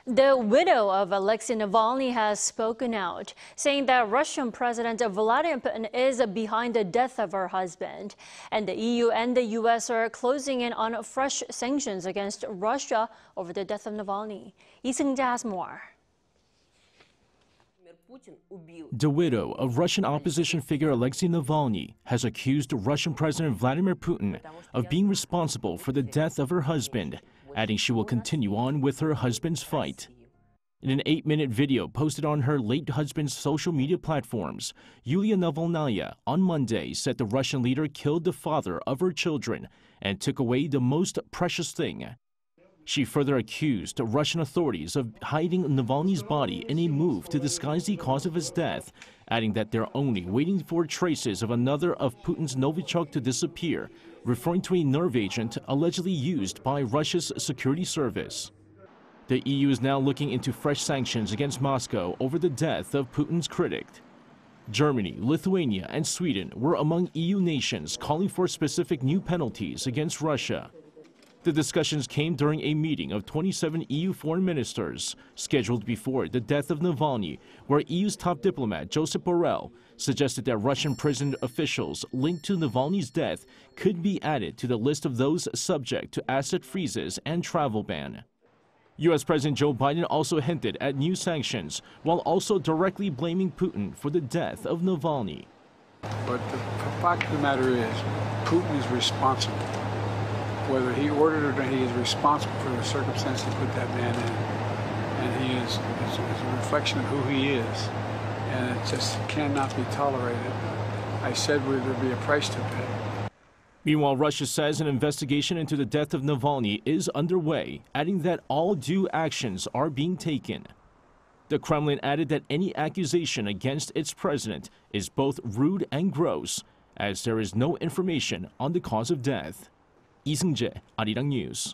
The widow of Alexei Navalny has spoken out, saying that Russian President Vladimir Putin is behind the death of her husband. And the EU and the US are closing in on fresh sanctions against Russia over the death of Navalny. Seung-jae has more. The widow of Russian opposition figure Alexei Navalny has accused Russian President Vladimir Putin of being responsible for the death of her husband, adding she will continue on with her husband's fight. In an 8-minute video posted on her late husband's social media platforms, Yulia Navalnaya on Monday said the Russian leader killed the father of her children and took away the most precious thing. She further accused Russian authorities of hiding Navalny's body in a move to disguise the cause of his death, adding that they're only waiting for traces of another of Putin's Novichok to disappear, referring to a nerve agent allegedly used by Russia's security service. The EU is now looking into fresh sanctions against Moscow over the death of Putin's critic. Germany, Lithuania, and Sweden were among EU nations calling for specific new penalties against Russia. The discussions came during a meeting of 27 EU foreign ministers scheduled before the death of Navalny, where EU's top diplomat Josep Borrell suggested that Russian prison officials linked to Navalny's death could be added to the list of those subject to asset freezes and travel ban. U.S. President Joe Biden also hinted at new sanctions, while also directly blaming Putin for the death of Navalny. But the fact of the matter is, Putin is responsible. Whether he ordered it or not, he is responsible for the circumstance to put that man in. And he is a reflection of who he is. And it just cannot be tolerated. I said there would be a price to pay. Meanwhile, Russia says an investigation into the death of Navalny is underway, adding that all due actions are being taken. The Kremlin added that any accusation against its president is both rude and gross, as there is no information on the cause of death. Seung-jae, Arirang News.